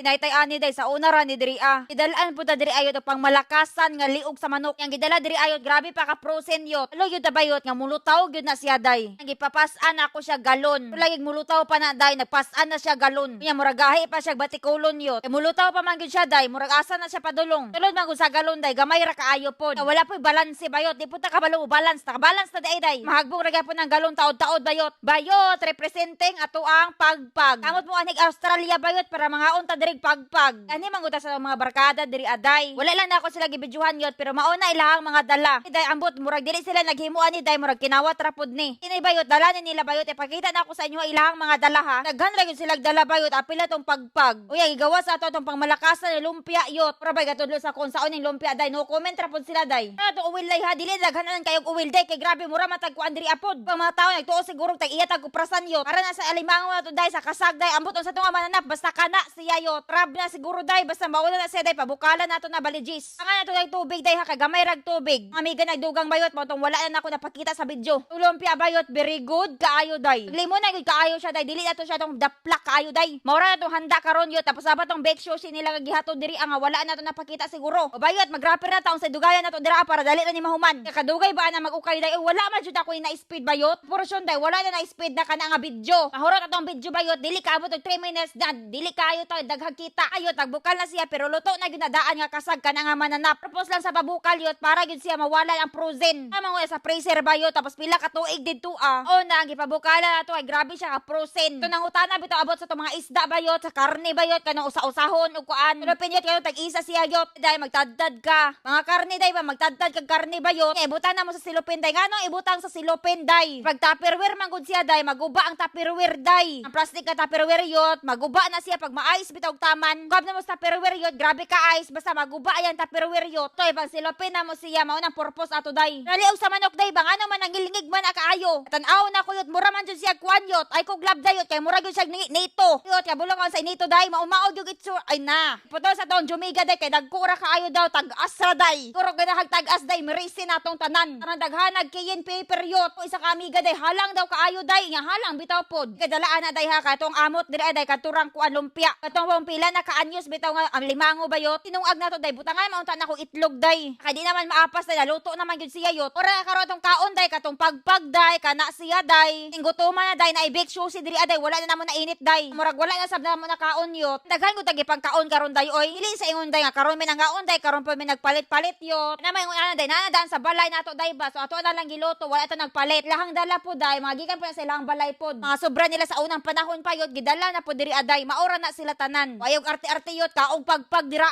Inaytay ani day sa una ra ni diri Idalaan po ta diri ayot o pang malakasan nga liog sa manok. Yang gidala diri ayot grabe pa ka prosen yot. Alo yun bayot nga mulutaw gyud na siya day. Ang gipapasan ako siya galon. Lagig mulutaw pa na day nagpasan na siya galon. Nya muragahi pa siya batikulon yot. Mulutaw pa man gyud siya day murag asa na siya padulong. Tulod man gud sa galon day gamay ra kaayo pod. Wala po'y balance bayot. Di po ta kabalo balance. Nakabalance na day. Mahagbong ra gyapon ang galon taod-taod bayot. Bayot representing ato ang pagpag. Kamot mo anig Australia bayot para mga unta diri pagpag. Ani man gud sa mga barkada diri aday. Wala lang na ako sila gibidyuhan yot pero mauna ilahang mga dala. Day ambot murag dili sila naghimuan ni day murag kinawat ra pod ni. Kini bayot dala ni nila bayot ipakita na ako sa inyo ilahang mga dala ha. Daghan ra gyud sila dala bayot apila tong pagpag. Uya gigawas ato tong pangmalakasan ni lumpia yot. Pero bay gatudlo sa kung saon ning lumpia day no comment ra pod sila day. Ato uwil day ha dili daghanan kayog uwil day kay grabe mura matag kuan diri apod. Pang mga tawo nagtuo siguro tag iya tag kuprasan yot. Para na sa alimango na to day sa kasag day ambot sa tunga mananap basta kana siya yot. Trab na siguro day basta mauna na siya day pabukalan nato na baligis. Ang na to day tubig day ha kay gamay rag tubig. Amiga nagdugang bayot mo tong wala na ako napakita sa video. Lumpia bayot very good kaayo day. Limon na gud kaayo siya day dili ato siya tong daplak kaayo day. Maura na tong handa karon yot tapos aba tong bake show nila gihatod diri ang wala na to napakita siguro. O bayot mag-rapper na taong sa dugayan na to dira para dali na ni mahuman. Kadugay ba na mag-ukay day wala man jud ako na speed bayot. Portion day wala na speed na kana nga video. Mahurot atong video bayot dili kaabot og 3 minutes na dili kayo to daghang kita. Ayot nagbukal na siya pero luto na gyud daan nga kasag kana nga mananap. Purpose lang sa pabukal yot para gyud siya mawala ang frozen. Amang sa freezer bayot tapos pila ka tuig didto O na ang gipabukala nato ay grabe siya ka frozen. To nang utana bitaw abot sa to mga isda bayot sa karne bayot kanang usa-usahon ug kuan. Pero pinyot kayo tag-isa siya yot day magtadtad ka. Mga karne day ba magtadtad kag karne bayot. Ibutan na mo sa silopin day nganong ibutang sa silopin day. Pag tupperware man gud siya day maguba ang tupperware day. Ang plastic ka tupperware yot maguba na siya pag ma-ice bitaw taman. Kab na mo sa tupperware yot grabe ka ice basta maguba ayan tupperware yot. Toy pag silopin na mo siya mao nang purpose ato day. Naliog sa manok day bang ano man ang gilingig man akaayo. Tan-aw na ko yot mura man jud siya kwan yot. Ay ko glab day yot kay mura gyud siya nito. Yot kay bulong sa nito day maumaod gyud itso ay na. Putol sa taon jumiga day kay dagkura kaayo daw tag-asra day. Kuro gid tag-as day mirisi natong tanan. Tarang daghanag kiyin paper yot. O isa ka amiga day halang daw kaayo day nga halang bitaw pod. Kay dalaan na day ha katong amot diri day katurang kuan lumpia. Katong pila na kaanyos bitaw nga ang limango bayot. Tinungag nato day butangan maunta na ko itlog day. Kay di naman maapas day luto naman gyud siya yot. Ora karon tong kaon day katong pagpag day kana siya day. Inggutuman na day na ibig susi diri day wala na namo na init day. Murag wala na sab na mo na kaon yot. Daghan ko tagi pagkaon karon day oy. Dili sa ingon day nga karon mi nangaon day karon pa mi nagpalit-palit yot. Na may ingon ana day nanadaan sa balay nato day ba. So ato na lang giluto wala ta nagpalit. Lahang dala po day mga gikan po na sa ilang balay pod. Mga sobra nila sa unang panahon pa yot gidala na po diri aday. Maura na sila tanan. Wayog arte-arte yot kaog pagpag dira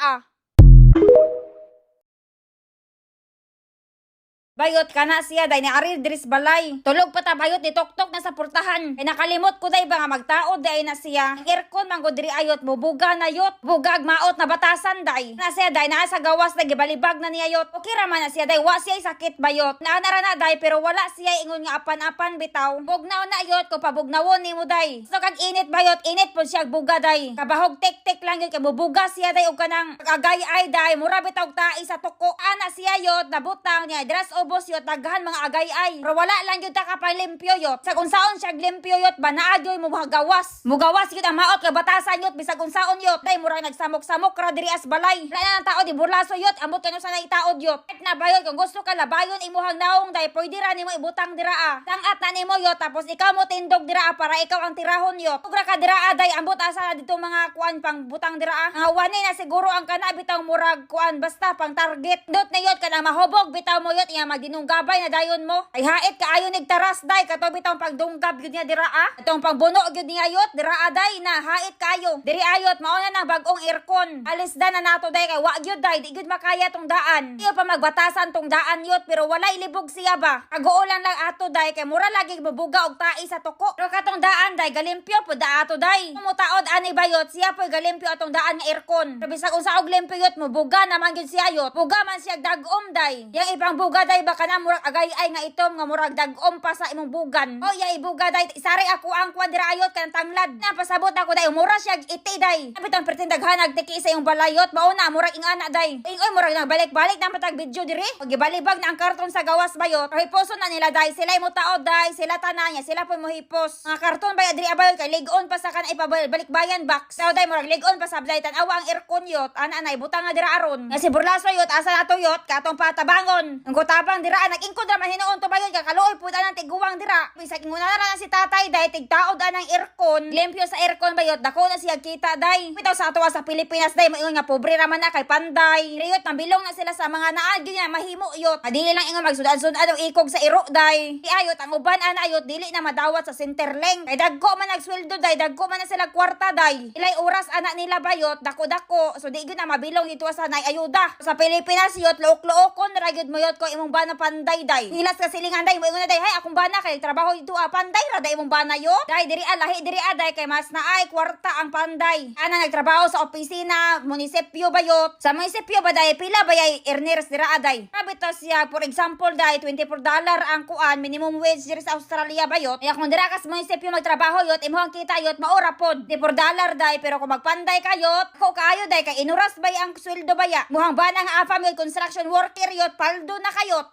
Bayot kana siya day ni ari diris balay. Tulog pa ta bayot ni tok-tok na sa portahan. Ay nakalimot ko day ba nga magtaod day na siya. Ang aircon man go diri ayot mubuga na yot. Bugag maot na batasan day. Na siya day naa sa gawas na gibalibag na niya yot. Okay ra man na siya day wa siya sakit bayot. Naanara na day pero wala siya ingon nga apan-apan bitaw. Bugnaw na yot ko pabugnawon nimo day. So kag init bayot init pud siya buga day. Kabahog tek-tek lang yun kay mubuga siya day og kanang agay ay day mura bitaw tai sa tuko. Ana siya yot nabutang niya dras ubos yot daghan mga agay-ay. Pero wala lang yun ta kapalimpyo yot. Sa unsaon siya limpyo yot banaad yun mo gawas. Mugawas yun ang maot kay batasan yot bisag unsaon yot. Day murag nagsamok-samok ra diri as balay. Wala na tao di burlaso yot ambot kano sa naitaod yot. Kahit na bayot kung gusto ka labayon imuhang naong day pwede ra nimo ibutang dira Tangat na nimo yot tapos ikaw mo tindog dira para ikaw ang tirahon yot. Ugra ka dira day ambot asa dito mga kuan pang butang dira Nga wani na siguro ang kana bitaw murag kuan basta pang target. Dot na yot kana mahubog bitaw mo yot iya dinunggabay na dayon mo ay hait kaayo nigtaras day kato bitong pagdunggab gyud niya dira atong pangbuno gyud niya yot dira day na hait kayo diri ayot mao na bagong aircon alis da na nato day kay wa gyud day di gyud makaya tong daan iyo pa magbatasan tong daan yot pero walay libog siya ba kaguolan lang ato day kay mura lagi mabuga og tai sa tuko pero katong daan day galimpyo pud ato day mutaod ani bayot siya po galimpyo atong daan nga aircon pero bisag unsa og limpyo yot mo buga naman gyud siya yot buga man siya dagom day yang ibang buga day ba ka na murag agay-ay nga itom nga murag dagom pa sa imong bugan. O ya ibuga day isari ako ang kwadra-ayot kanang tanglad. Napasabot ako day mura siya iti day. Nabiton pretendaghan nagtiki sa imong balayot mao na murag ingana day. Ingoy murag nagbalik-balik na matag video diri. Og gibalibag na ang karton sa gawas bayot. Hiposo na nila day sila mo taod day sila tananya sila po mo hipos. Nga karton bay diri abayot kay ligon pa sa kana ipabalik bayan box. Daw day murag ligon pa sa abday tan-awa ang aircon yot ana nay butang nga dira aron. Nga si Burlaso yot asa nato yot katong patabangon. Ang kutabang dira nag-ingkod ra man hinuon to bayot kay kaluoy pud anang tiguwang dira. Bisag inguna na si tatay day tigtaod anang aircon. Limpyo sa aircon bayot dako na siya kita day. Bitaw sa atuwa sa Pilipinas day moingon nga pobre ra man na kay panday. Riyot nambilong na sila sa mga naad gyud nga mahimo yot. Dili lang ingon magsudad-sudad og ikog sa iro day. Ayot ang uban ana ayot dili na madawat sa Centerlink. Kay dagko man nagsweldo day dagko man na sila kwarta day. Ilay oras ana nila bayot dako-dako. So di gyud na mabilong dito sa nay ayuda. Sa Pilipinas yot luok-luokon ra gyud mo yot ko imong bana panday day. Hilas ka silingan day moingon na day hay akong bana kay trabaho dito panday ra day imong bana yot. Day diri lahi diri day kay mas naay kwarta ang panday. Ana nagtrabaho sa opisina munisipyo bayot. Sa munisipyo ba day pila bayay earners dira day. Sabi to siya for example day $24 ang kuan minimum wage diri sa Australia bayot. Kaya kung dira ka sa munisipyo magtrabaho yot imong kita yot maura pod $24 day pero kung magpanday kayot ko kayo day kay inuras bay ang sweldo baya. Muhang bana nga afam yot construction worker yot paldo na kayot.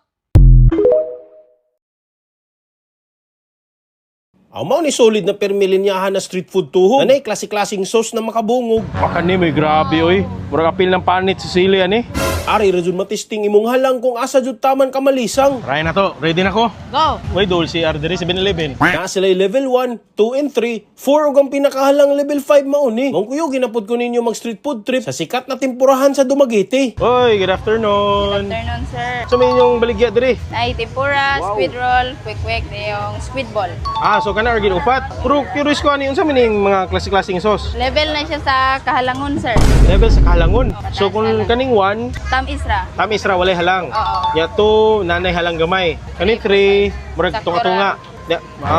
Ang mao ni solid na permilinyahan na street food tuhog. Anay klase-klaseng sauce na makabungog. Baka ni may grabe oy. Murag apil ng panit si Sili ani. Ari ra jud matisting imong halang kung asa jud taman kamalisang. Try na to. Ready na ko. Go. Way dol si Arderi 7-Eleven. Na sila level 1, 2 and 3, 4 ug ang pinakahalang level 5 mao ni. Mong kuyo ginapod ko ninyo mag street food trip sa sikat na tempurahan sa Dumaguete. Oy, good afternoon. Afternoon, sir. So may inyong baligya diri. Ay, tempura, squid roll, quick na yung squid ball. So kana argin upat. Pero curious ko ani unsa man ning mga klase-klaseng sauce. Level na siya sa kahalangon, sir. Level sa kahalangon. So kung kaning 1, Tam isra. tamis ra walay halang. Oo. Ya 2, nanay halang gamay. Kaning 3, murag Sakto tunga-tunga.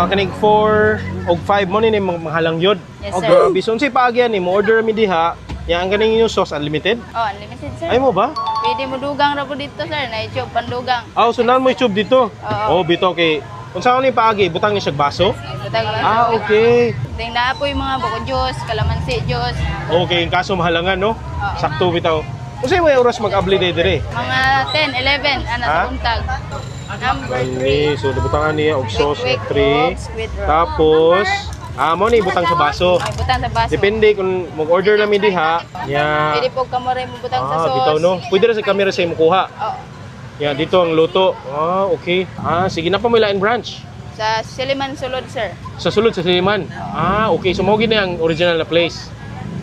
Kaning 4 og 5 mo ni mga halang yod. Yes, Oh, sir. grabe. So unsay paagyan ni mo order mi diha. Ya ang kaning yung sauce unlimited. Oh, unlimited, sir. Ay mo ba? Pwede mo dugang ra po dito, sir. Na-tube, pandugang. So nan mo i-tube dito. Oo. Oh, bito kay unsa ni paagi butang ni siya baso? Butang Okay. Ting na po yung mga buko juice, kalamansi juice. Okay, in kaso mahalangan no. Oo. Sakto bitaw. Unsay may oras mag-abli dire? Mga 10, 11, ana Ha? sa untag. Number 3. Ani, so butangan niya og sauce na Quick, 3. squid roll. Tapos mo ni butang sa baso. Ay, butang sa baso. Depende kung mag-order na mi diha. Ya. Pwede po kamore mo butang sa sauce. Bitaw no. Pwede ra sa camera sa imo kuha. Oo. Ya, dito ang luto. Okay. Sige na pa mo in branch. Sa Siliman Sulod, sir. Sa sulod sa Siliman. Okay. So mo gid na ang original na place.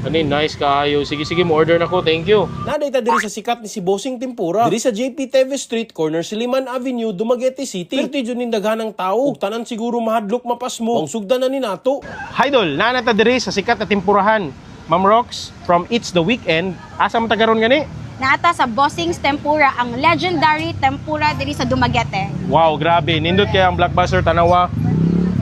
Ani, nice kaayo. Sige, mo order na ko. Thank you. Naday ta diri sa sikat ni si Bossing Tempura. Diri sa JP Teves Street, corner Siliman Avenue, Dumaguete City. Perti jud ning daghanang tawo. Ug tanan siguro mahadlok mapas mo. Ang sugdan na ni nato. Idol, nanata diri sa sikat na tempurahan. Ma'am Rox, from It's the Weekend. Asa mo tagaron gani? Nata sa Bossing's Tempura, ang legendary tempura diri sa Dumaguete. Wow, grabe. Nindot kaya ang blockbuster tanawa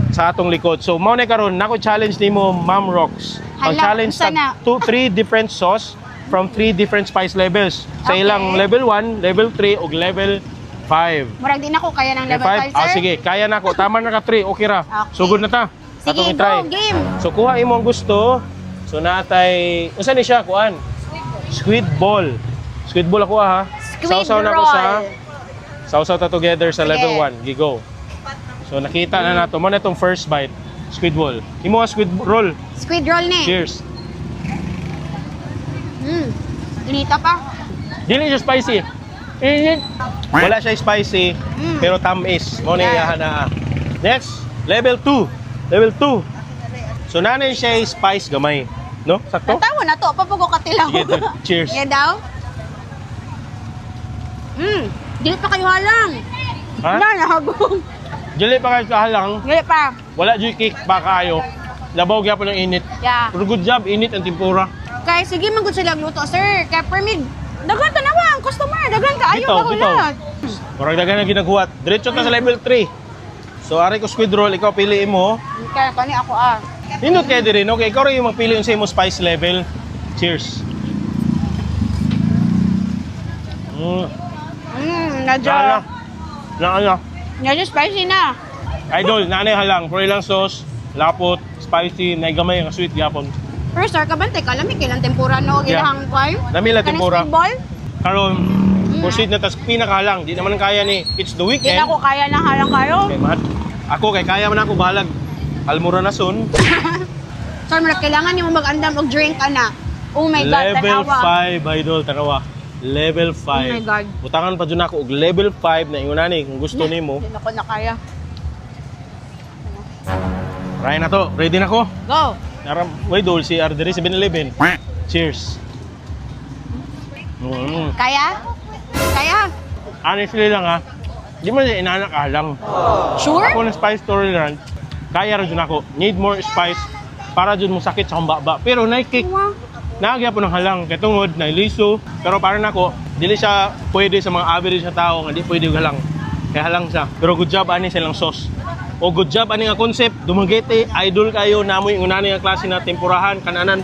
sa atong likod. So, mao na karon nako challenge nimo, Ma'am Rox. Ang Hala, challenge unsa na? sa 3 different sauce from 3 different spice levels. Sa Okay. ilang level 1, level 3 ug level 5. Murag di na ko kaya ng level 5, 5? sir. Sige, kaya na ko. Tama na ka 3. Okay ra. Okay. Sugod na ta. Sige, Atong i-try. go, game. So, kuha imo ang gusto. So, natay... Unsa ni siya? Kuan? Squid ball. Squid ball ako ha. Squid Sausaw na ko sa... roll. Sausaw ta together sa Sige. level 1. Gigo. So, nakita na nato. Mo na itong first bite. Squid ball. Imo nga squid roll. Squid roll ni. Cheers. Inita pa. Dili siya spicy. Init. Wala siya spicy, pero tamis. Mo na Yeah. na. Next, level 2. Level 2. So, nanay siya spice gamay. No? Sakto? Natawa na to, papugo ka tilaw. Sige, cheers. Yan daw. Dili pa kayo halang. Ha? Wala na hagong. Dili pa kayo kahalang. Dili pa. Wala dyan kick pa kayo. Labaw kaya po ng init. Yeah. Pero good job, init ang tempura. Kaya sige man gud sila luto, sir. Kaya permit. Dagan tanawa ang customer, dagan ka ayo Bitaw, ako bitaw. lahat. Marag dagan na ginagawa. Diretso ka sa level 3. So, ari ko squid roll, ikaw piliin mo. Kaya kani ako Nindot kayo din, okay? Ikaw rin yung magpili yung sa imo spice level. Cheers. Nadya. Dala. Na ano? Medyo spicy na. Idol, nanay halang. Puro ilang sauce, lapot, spicy, may gamay nga sweet yapon. Pero sir, kabante ka, lamig kailang tempura no, Yeah. ilang kwan. Dami lang tempura. Kanang ball? Karon, proceed na tas pinakahalang. Di naman kaya ni It's the Di Weekend. na ko kaya ng halang kayo. Okay, man. Ako kay kaya man ako balag. Almura na son. Sir, kailangan niyo mag-andam og drink ka na. Oh my God, Level tanawa. 5 idol tanawa. Level 5. Oh my God. Butangan pa dyan ako og level 5 na ingon ni kung gusto nimo. Hindi na ko na kaya. Try na to. Ready na ko. Go! Wait, Dol, si Arderi 7-Eleven. Cheers. Kaya? Kaya? Honestly lang ha, di man siya inanak lang. Sure? Ako na spice tolerant, kaya rin dyan ako. Need more spice para dyan mo sakit sa kumbaba. Pero naikik, Wow. naagya po ng halang. Kaya tungod, nailiso. Pero para na ako, dili siya pwede sa mga average na tao nga di pwede yung halang. Kaya halang siya. Pero good job ani silang sauce. O good job ani nga concept. Dumaguete, idol kayo. Namoy yung unani nga klase na tempurahan, kananan.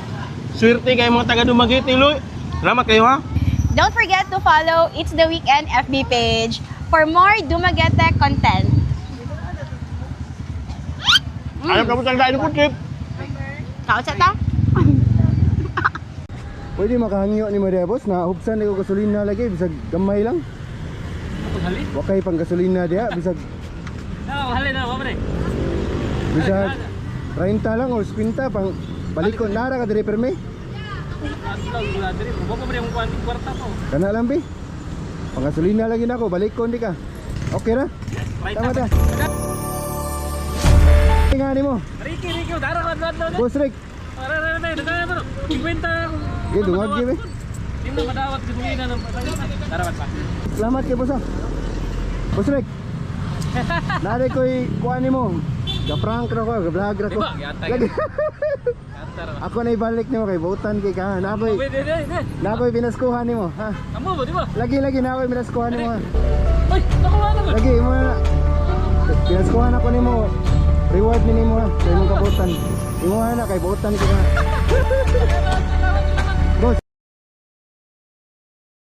Swerte kayo mga taga Dumaguete, Loy. Salamat kayo ha. Don't forget to follow It's the Weekend FB page for more Dumaguete content. Alam ka po sa dahil ko trip. Kautsa ta? Pwede makahangyo ni Maria boss na hubsan ko gasolina lagi bisag gamay lang. Wakay pang gasolina dia bisag. Bisag 30 lang o 50 pang balikon nara ka dire perme. Kana lang bi. Pang gasolina lagi nako balikon di ka. Okay ra? Tama ta. Tingani mo. Riki, darah kan. Boss Rick, ge dungag ge be. Hindi madawat gawin na ng darawat pa. Salamat kay boss. Boss Rick. Nare ko'y kuha ni mo. Ga-prank na ko, ga-vlog na ko. Diba, giantay Lagi. Antar. Ako na ibalik nimo kay butan kay ka. Nakoy, Wait. nakoy pinaskuhan nimo, ha. Kamu ba, di ba? Lagi nakoy pinaskuhan nimo. Ha? Ay, nakuha na ba? Lagi mo na. Pinaskuhan ako nimo. Reward ni nimo ha. Sa imong kabutan. Imo na kay butan kay ka.